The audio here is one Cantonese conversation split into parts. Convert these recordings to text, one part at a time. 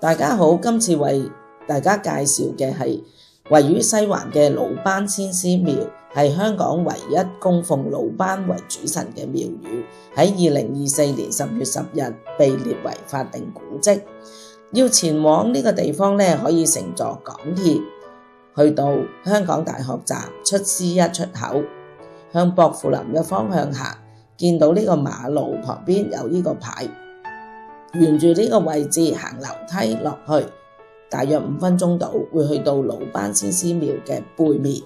大家好，今次為大家介紹嘅係位於西環嘅魯班先師廟，係香港唯一供奉魯班為主神嘅廟宇，喺2024年10月10日被列為法定古蹟。要前往呢個地方呢，可以乘坐港鐵去到香港大學站出 C1 出口，向薄扶林嘅方向行，見到呢個馬路旁邊有呢個牌，沿住呢個位置行樓梯落去，大約5分鐘度會去到魯班先師廟嘅背面。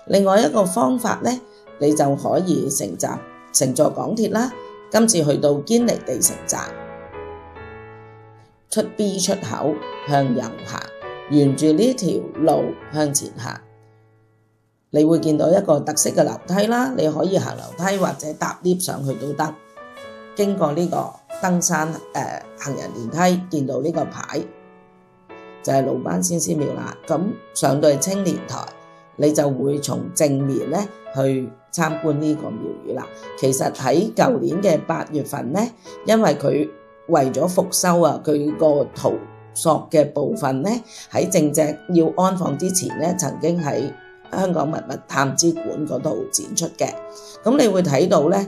另外一個方法呢，你就可以乘坐港鐵啦。今次去到堅尼地城站，出 B 出口向右行，沿住呢條路向前行，你會見到一個特色嘅樓梯啦。你可以行樓梯或者搭 lift 上去都得。經過呢個登山行人電梯，見到呢個牌就係魯班先師廟啦。咁上到去青年台，你就會從正面咧去參觀呢個廟宇啦。其實喺舊年嘅8月份咧，因為佢為咗復修啊，佢個圖塑嘅部分咧喺正正要安放之前咧，曾經喺香港文物探知館嗰度展出嘅。咁你會睇到咧，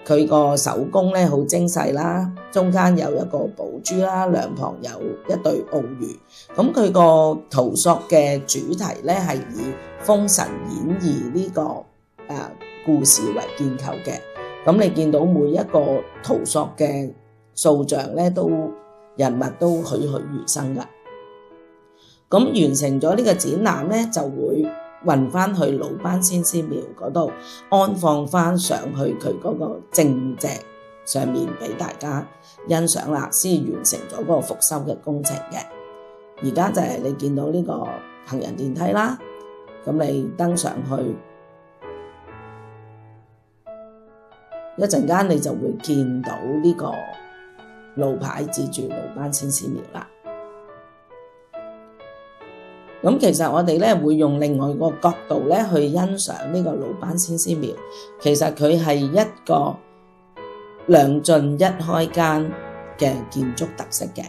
佢個手工咧好精細啦，中間有一個寶珠啦，兩旁有一對鰻魚。咁佢個圖塑嘅主題咧係以《封神演義》呢個故事為建構嘅。咁你見到每一個圖塑嘅塑像咧，人物都栩栩如生噶。咁完成咗呢個展覽咧，就會運翻去魯班先師廟嗰度安放翻上去佢嗰個正脊上面俾大家欣賞啦，先完成咗嗰個復修嘅工程嘅。而家就係你見到呢個行人電梯啦，咁你登上去一陣間，你就會見到呢個路牌指住魯班先師廟啦。咁其實我哋咧會用另外個角度咧去欣賞呢個魯班先師廟。其實佢係一個兩進一開間嘅建築特色嘅。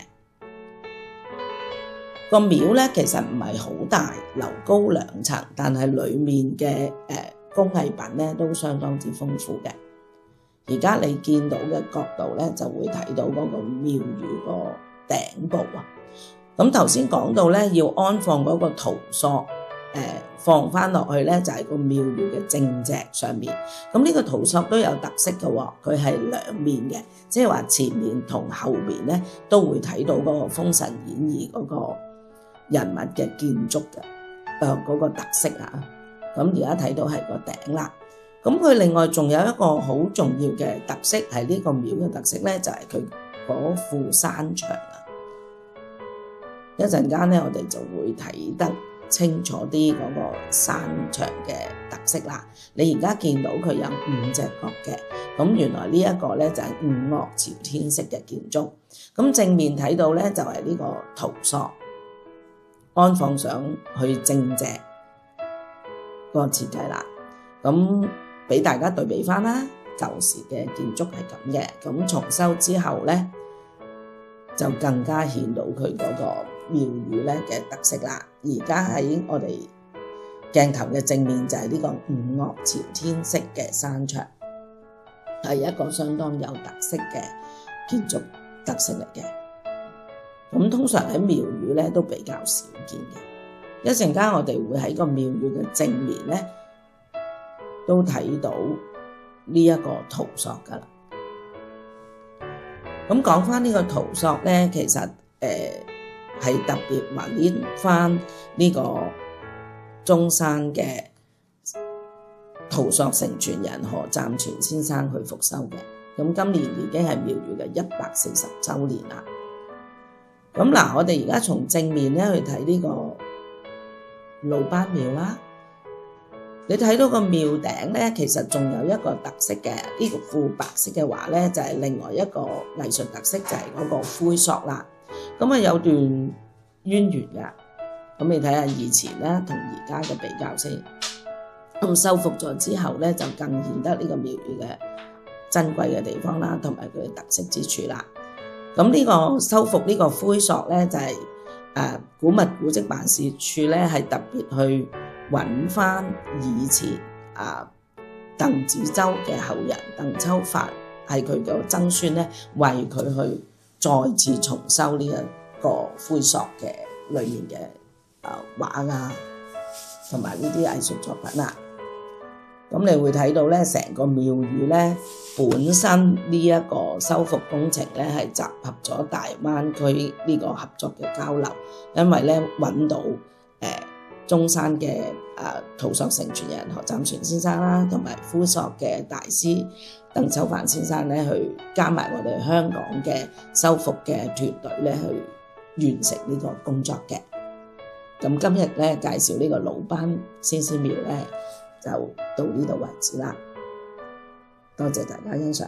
個廟咧其實唔係好大，樓高2層，但係裡面嘅工藝品咧都相當之豐富嘅。而家你見到嘅角度咧，就會睇到嗰個廟宇個頂部啊。咁頭先講到咧，要安放嗰個圖塑，放翻落去咧，就係個廟宇嘅正脊上面。咁呢個圖塑都有特色嘅喎，佢係兩面嘅，即係話前面同後面咧都會睇到嗰個《封神演義》嗰個人物嘅建築嘅，嗰個特色啊。咁而家睇到係個頂啦。咁佢另外仲有一個好重要嘅特色，係呢個廟嘅特色咧，就係佢嗰副山牆啊。一陣間咧，我哋就會睇得清楚啲嗰個山牆嘅特色啦。你而家見到佢有5隻角嘅，咁原來呢一個咧就係五岳朝天式嘅建築。咁正面睇到咧就係呢個圖塑安放上去正脊個設計啦。咁俾大家對比翻啦，舊時嘅建築係咁嘅，咁重修之後咧就更加顯到佢嗰個廟宇咧嘅特色啦。而家喺我哋鏡頭嘅正面就係呢個五岳朝天式嘅山牆，係一個相當有特色嘅建築特色嚟嘅。咁通常喺廟宇咧都比較少見嘅。一陣間我哋會喺個廟宇嘅正面咧都睇到呢一個圖塑噶啦。咁講翻呢個圖塑咧，其實係特別揾翻呢個中山嘅圖塑承傳人何湛全先生去復修嘅。咁今年已經係廟宇嘅140週年啦。咁嗱，我哋而家從正面咧去睇呢個魯班廟啦。你睇到個廟頂咧，其實仲有一個特色嘅，呢個副白色嘅畫咧，就係另外一個藝術特色，就係嗰個灰塑啦。咁啊有段淵源噶，咁你睇下以前咧同而家嘅比較先。咁修復咗之後咧，就更顯得呢個廟宇嘅珍貴嘅地方啦，同埋佢嘅特色之處啦。咁呢個修復呢個灰塑咧，就係古物古蹟辦事處咧係特別去揾翻以前鄧子舟嘅後人鄧秋發係佢嘅曾孫咧，為佢去再次重修呢一個灰塑嘅裏面嘅畫同埋呢啲藝術作品啊。咁你會睇到咧，成個廟宇咧本身呢一個修復工程咧係集合咗大灣區呢個合作嘅交流，因為咧揾到中山嘅陶塑承傳人何湛全先生啦，同埋灰塑嘅大師鄧秋發先生咧，去加埋我哋香港嘅修復嘅團隊咧，去完成呢個工作嘅。咁今日咧介紹呢個魯班先師廟咧，就到呢度為止啦，多謝大家欣賞。